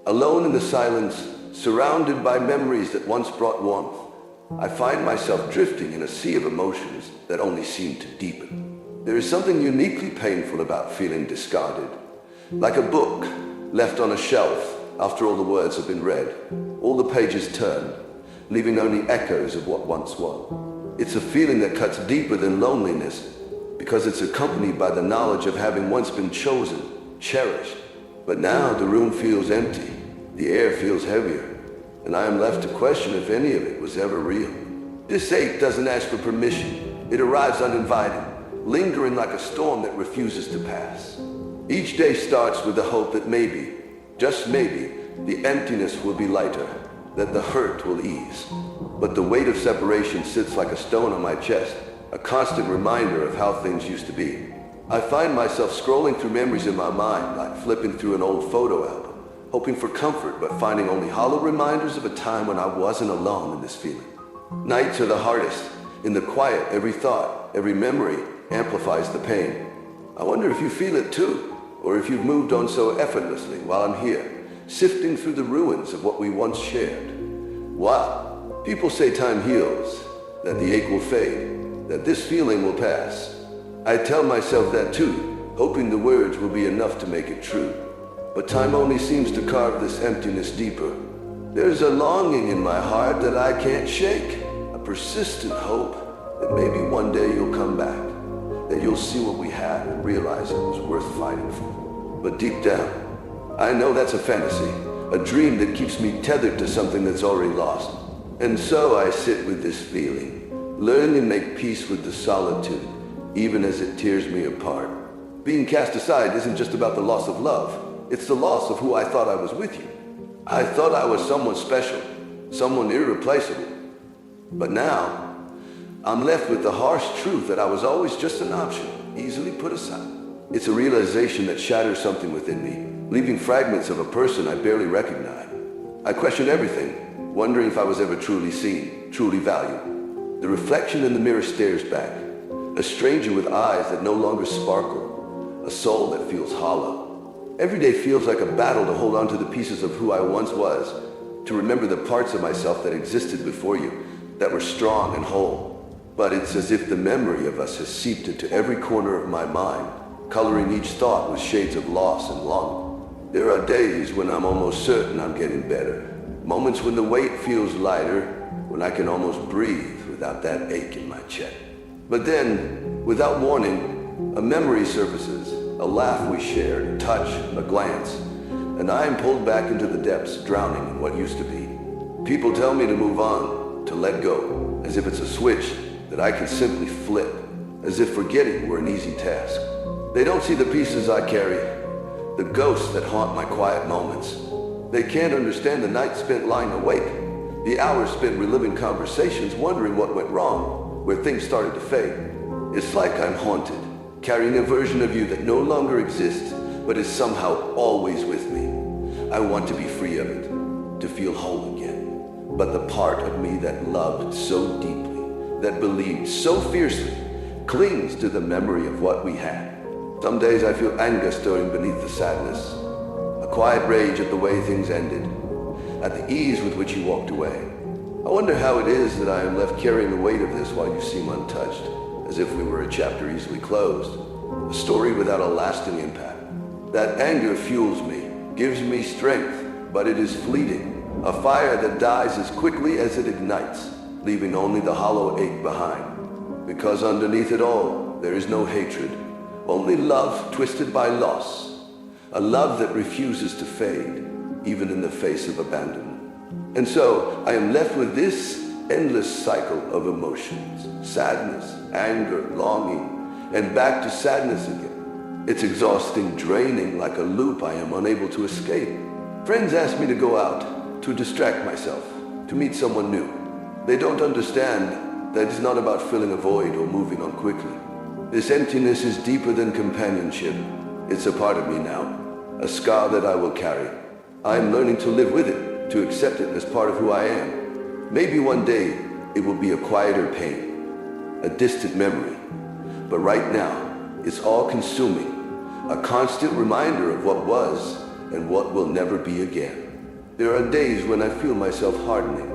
Alone in the silence, surrounded by memories that once brought warmth, I find myself drifting in a sea of emotions that only seem to deepen. There is something uniquely painful about feeling discarded, like a book left on a shelf after all the words have been read, all the pages turned, leaving only echoes of what once was. It's a feeling that cuts deeper than loneliness because it's accompanied by the knowledge of having once been chosen, cherished. But now the room feels empty, the air feels heavier, and I am left to question if any of it was ever real. This ache doesn't ask for permission. It arrives uninvited, lingering like a storm that refuses to pass. Each day starts with the hope that maybe, just maybe, the emptiness will be lighter, that the hurt will ease. But the weight of separation sits like a stone on my chest, a constant reminder of how things used to be. I find myself scrolling through memories in my mind, like flipping through an old photo album, hoping for comfort, but finding only hollow reminders of a time when I wasn't alone in this feeling. Nights are the hardest. In the quiet, every thought, every memory amplifies the pain. I wonder if you feel it too, or if you've moved on so effortlessly while I'm here, sifting through the ruins of what we once shared. Wow, people say time heals, that the ache will fade, that this feeling will pass. I tell myself that too, hoping the words will be enough to make it true. But time only seems to carve this emptiness deeper. There's a longing in my heart that I can't shake, a persistent hope that maybe one day you'll come back, that you'll see what we had and realize it was worth fighting for. But deep down, I know that's a fantasy, a dream that keeps me tethered to something that's already lost. And so I sit with this feeling, learn and make peace with the solitude, even as it tears me apart. Being cast aside isn't just about the loss of love. It's the loss of who I thought I was with you. I thought I was someone special, someone irreplaceable. But now, I'm left with the harsh truth that I was always just an option, easily put aside. It's a realization that shatters something within me, leaving fragments of a person I barely recognize. I question everything, wondering if I was ever truly seen, truly valued. The reflection in the mirror stares back, a stranger with eyes that no longer sparkle, a soul that feels hollow. Every day feels like a battle to hold on to the pieces of who I once was, to remember the parts of myself that existed before you, that were strong and whole. But it's as if the memory of us has seeped into every corner of my mind, coloring each thought with shades of loss and longing. There are days when I'm almost certain I'm getting better, moments when the weight feels lighter, when I can almost breathe without that ache in my chest. But then, without warning, a memory surfaces, a laugh we shared, a touch, a glance, and I am pulled back into the depths, drowning in what used to be. People tell me to move on, to let go, as if it's a switch that I can simply flip, as if forgetting were an easy task. They don't see the pieces I carry, the ghosts that haunt my quiet moments. They can't understand the nights spent lying awake, the hours spent reliving conversations, wondering what went wrong, where things started to fade. It's like I'm haunted, carrying a version of you that no longer exists, but is somehow always with me. I want to be free of it, to feel whole again. But the part of me that loved so deeply, that believed so fiercely, clings to the memory of what we had. Some days I feel anger stirring beneath the sadness, a quiet rage at the way things ended, at the ease with which you walked away. I wonder how it is that I am left carrying the weight of this while you seem untouched, as if we were a chapter easily closed, a story without a lasting impact. That anger fuels me, gives me strength, but it is fleeting, a fire that dies as quickly as it ignites, leaving only the hollow ache behind. Because underneath it all, there is no hatred, only love twisted by loss, a love that refuses to fade, even in the face of abandonment. And so I am left with this endless cycle of emotions, sadness, anger, longing, and back to sadness again. It's exhausting, draining, like a loop I am unable to escape. Friends ask me to go out, to distract myself, to meet someone new. They don't understand that it's not about filling a void or moving on quickly. This emptiness is deeper than companionship. It's a part of me now, a scar that I will carry. I am learning to live with it, to accept it as part of who I am. Maybe one day it will be a quieter pain, a distant memory. But right now, it's all consuming, a constant reminder of what was and what will never be again. There are days when I feel myself hardening,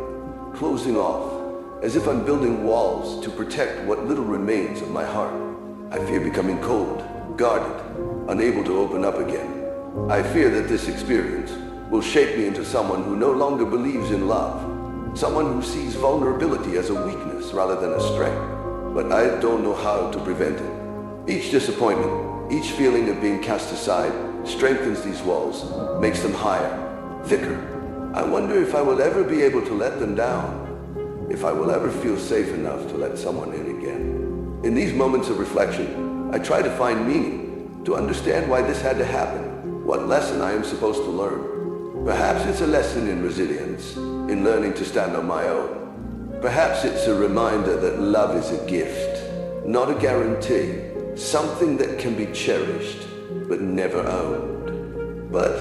closing off, as if I'm building walls to protect what little remains of my heart. I fear becoming cold, guarded, unable to open up again. I fear that this experience will shape me into someone who no longer believes in love, someone who sees vulnerability as a weakness rather than a strength. But I don't know how to prevent it. Each disappointment, each feeling of being cast aside, strengthens these walls, makes them higher, thicker. I wonder if I will ever be able to let them down, if I will ever feel safe enough to let someone in again. In these moments of reflection, I try to find meaning, to understand why this had to happen, what lesson I am supposed to learn. Perhaps it's a lesson in resilience, in learning to stand on my own. Perhaps it's a reminder that love is a gift, not a guarantee, something that can be cherished, but never owned. But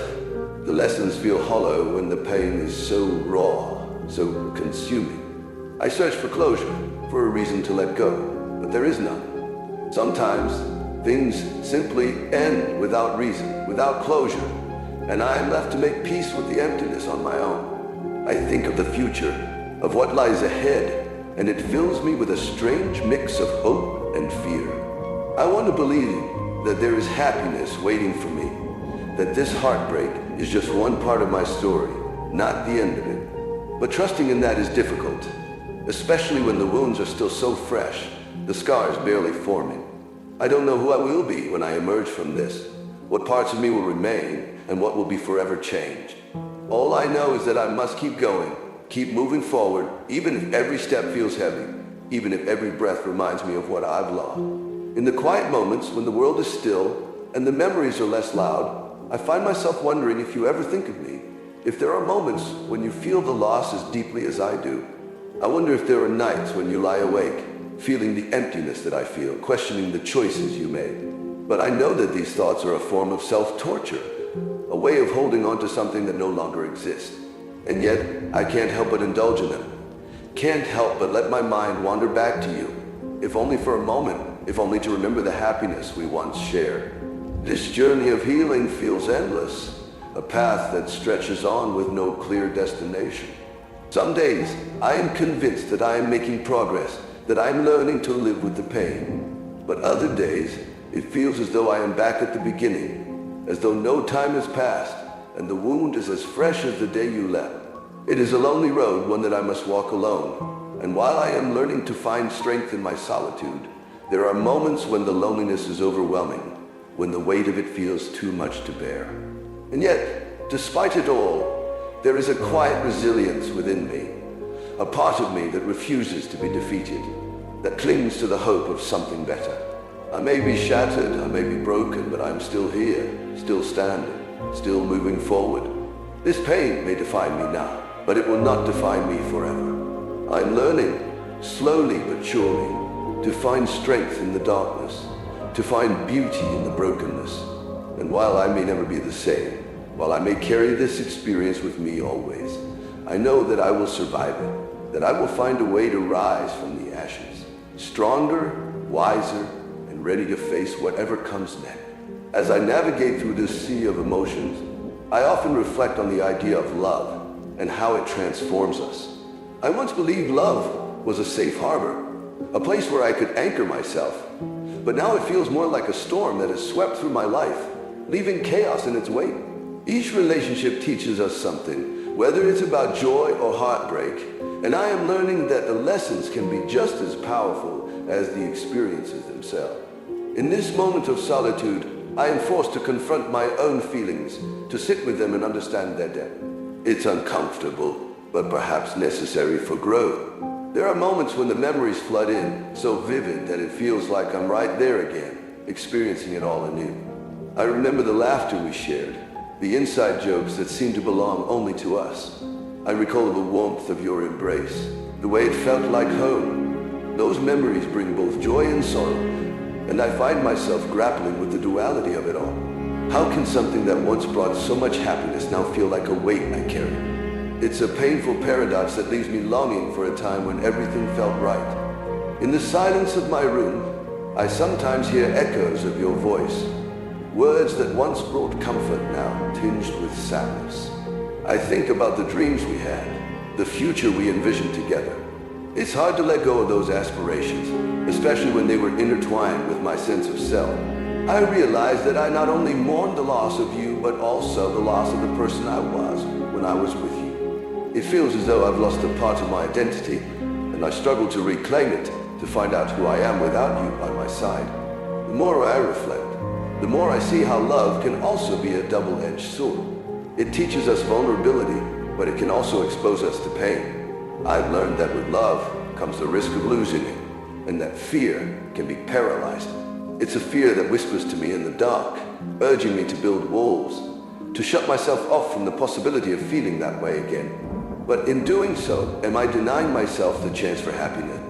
the lessons feel hollow when the pain is so raw, so consuming. I search for closure, for a reason to let go, but there is none. Sometimes things simply end without reason, without closure, and I am left to make peace with the emptiness on my own. I think of the future, of what lies ahead, and it fills me with a strange mix of hope and fear. I want to believe that there is happiness waiting for me, that this heartbreak is just one part of my story, not the end of it. But trusting in that is difficult, especially when the wounds are still so fresh, the scars barely forming. I don't know who I will be when I emerge from this, what parts of me will remain, and what will be forever changed. All I know is that I must keep going, keep moving forward, even if every step feels heavy, even if every breath reminds me of what I've lost. In the quiet moments when the world is still and the memories are less loud, I find myself wondering if you ever think of me, if there are moments when you feel the loss as deeply as I do. I wonder if there are nights when you lie awake, feeling the emptiness that I feel, questioning the choices you made. But I know that these thoughts are a form of self-torture, a way of holding on to something that no longer exists. And yet, I can't help but indulge in them. Can't help but let my mind wander back to you, if only for a moment, if only to remember the happiness we once shared. This journey of healing feels endless, a path that stretches on with no clear destination. Some days, I am convinced that I am making progress, that I am learning to live with the pain. But other days, it feels as though I am back at the beginning, as though no time has passed, and the wound is as fresh as the day you left. It is a lonely road, one that I must walk alone. And while I am learning to find strength in my solitude, there are moments when the loneliness is overwhelming, when the weight of it feels too much to bear. And yet, despite it all, there is a quiet resilience within me, a part of me that refuses to be defeated, that clings to the hope of something better. I may be shattered, I may be broken, but I'm still here, still standing, still moving forward. This pain may define me now, but it will not define me forever. I'm learning, slowly but surely, to find strength in the darkness, to find beauty in the brokenness. And while I may never be the same, while I may carry this experience with me always, I know that I will survive it, that I will find a way to rise from the ashes, stronger, wiser, and ready to face whatever comes next. As I navigate through this sea of emotions, I often reflect on the idea of love and how it transforms us. I once believed love was a safe harbor, a place where I could anchor myself. But now it feels more like a storm that has swept through my life, leaving chaos in its wake. Each relationship teaches us something, whether it's about joy or heartbreak, and I am learning that the lessons can be just as powerful as the experiences themselves. In this moment of solitude, I am forced to confront my own feelings, to sit with them and understand their depth. It's uncomfortable, but perhaps necessary for growth. There are moments when the memories flood in, so vivid that it feels like I'm right there again, experiencing it all anew. I remember the laughter we shared, the inside jokes that seemed to belong only to us. I recall the warmth of your embrace, the way it felt like home. Those memories bring both joy and sorrow, and I find myself grappling with the duality of it all. How can something that once brought so much happiness now feel like a weight I carry? It's a painful paradox that leaves me longing for a time when everything felt right. In the silence of my room, I sometimes hear echoes of your voice, Words that once brought comfort now tinged with sadness. I think about the dreams we had, the future we envisioned together. It's hard to let go of those aspirations, especially when they were intertwined with my sense of self. I realized that I not only mourned the loss of you, but also the loss of the person I was when I was with you. It feels as though I've lost a part of my identity, and I struggle to reclaim it, to find out who I am without you by my side. The more I reflect, the more I see how love can also be a double-edged sword. It teaches us vulnerability, but it can also expose us to pain. I've learned that with love comes the risk of losing it, and that fear can be paralyzing. It's a fear that whispers to me in the dark, urging me to build walls, to shut myself off from the possibility of feeling that way again. But in doing so, am I denying myself the chance for happiness?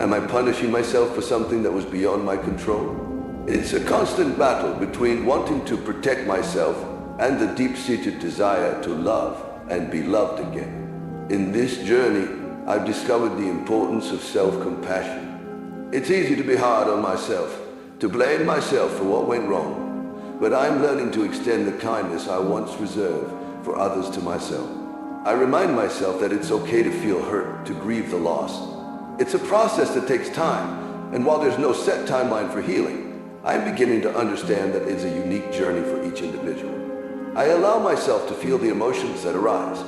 Am I punishing myself for something that was beyond my control? It's a constant battle between wanting to protect myself and the deep-seated desire to love and be loved again. In this journey, I've discovered the importance of self-compassion. It's easy to be hard on myself, to blame myself for what went wrong, but I'm learning to extend the kindness I once reserved for others to myself. I remind myself that it's okay to feel hurt, to grieve the loss. It's a process that takes time, and while there's no set timeline for healing, I'm beginning to understand that it's a unique journey for each individual. I allow myself to feel the emotions that arise,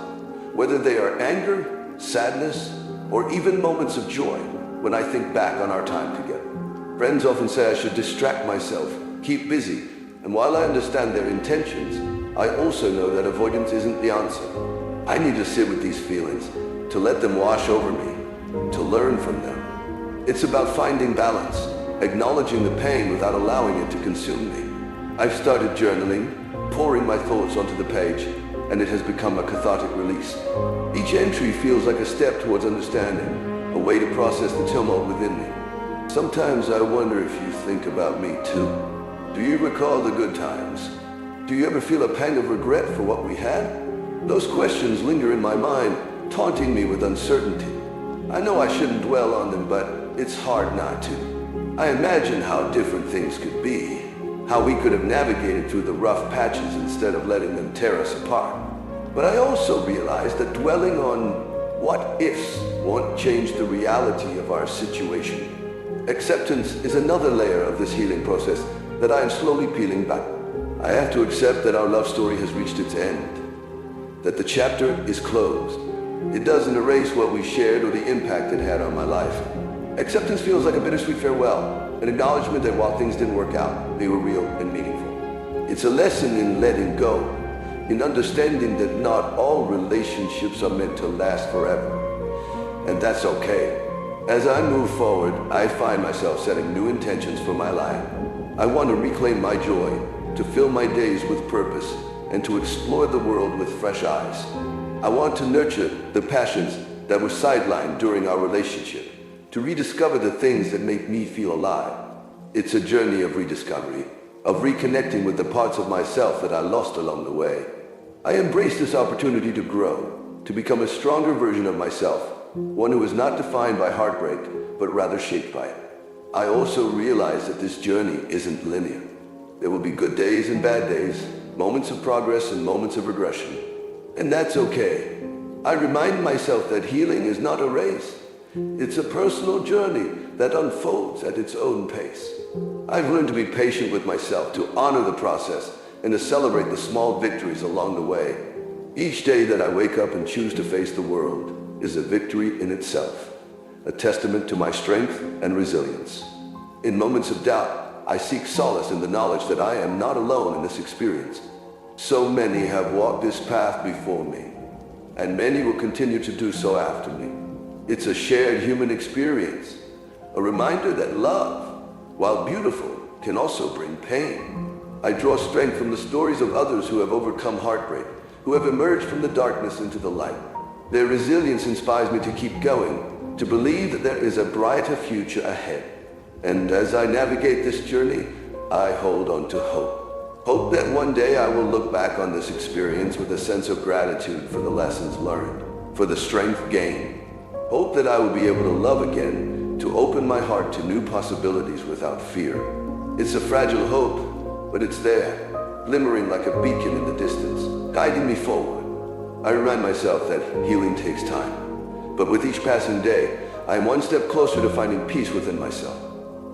whether they are anger, sadness, or even moments of joy when I think back on our time together. Friends often say I should distract myself, keep busy, and while I understand their intentions, I also know that avoidance isn't the answer. I need to sit with these feelings, to let them wash over me, to learn from them. It's about finding balance, acknowledging the pain without allowing it to consume me. I've started journaling, pouring my thoughts onto the page, and it has become a cathartic release. Each entry feels like a step towards understanding, a way to process the tumult within me. Sometimes I wonder if you think about me too. Do you recall the good times? Do you ever feel a pang of regret for what we had? Those questions linger in my mind, taunting me with uncertainty. I know I shouldn't dwell on them, but it's hard not to. I imagine how different things could be, how we could have navigated through the rough patches instead of letting them tear us apart. But I also realize that dwelling on what-ifs won't change the reality of our situation. Acceptance is another layer of this healing process that I am slowly peeling back. I have to accept that our love story has reached its end, that the chapter is closed. It doesn't erase what we shared or the impact it had on my life. Acceptance feels like a bittersweet farewell, an acknowledgement that while things didn't work out, they were real and meaningful. It's a lesson in letting go, in understanding that not all relationships are meant to last forever. And that's okay. As I move forward, I find myself setting new intentions for my life. I want to reclaim my joy, to fill my days with purpose, and to explore the world with fresh eyes. I want to nurture the passions that were sidelined during our relationship, to rediscover the things that make me feel alive. It's a journey of rediscovery, of reconnecting with the parts of myself that I lost along the way. I embrace this opportunity to grow, to become a stronger version of myself, one who is not defined by heartbreak, but rather shaped by it. I also realize that this journey isn't linear. There will be good days and bad days, moments of progress and moments of regression. And that's okay. I remind myself that healing is not a race. It's a personal journey that unfolds at its own pace. I've learned to be patient with myself, to honor the process, and to celebrate the small victories along the way. Each day that I wake up and choose to face the world is a victory in itself, a testament to my strength and resilience. In moments of doubt, I seek solace in the knowledge that I am not alone in this experience. So many have walked this path before me, and many will continue to do so after me. It's a shared human experience, a reminder that love, while beautiful, can also bring pain. I draw strength from the stories of others who have overcome heartbreak, who have emerged from the darkness into the light. Their resilience inspires me to keep going, to believe that there is a brighter future ahead. And as I navigate this journey, I hold on to hope. Hope that one day I will look back on this experience with a sense of gratitude for the lessons learned, for the strength gained. Hope that I will be able to love again, to open my heart to new possibilities without fear. It's a fragile hope, but it's there, glimmering like a beacon in the distance, guiding me forward. I remind myself that healing takes time, but with each passing day, I am one step closer to finding peace within myself.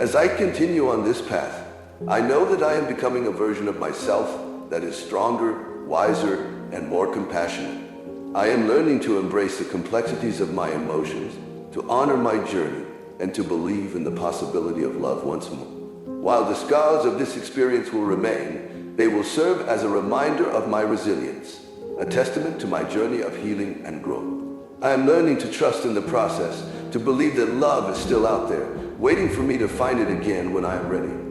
As I continue on this path, I know that I am becoming a version of myself that is stronger, wiser, and more compassionate. I am learning to embrace the complexities of my emotions, to honor my journey, and to believe in the possibility of love once more. While the scars of this experience will remain, they will serve as a reminder of my resilience, a testament to my journey of healing and growth. I am learning to trust in the process, to believe that love is still out there, waiting for me to find it again when I am ready.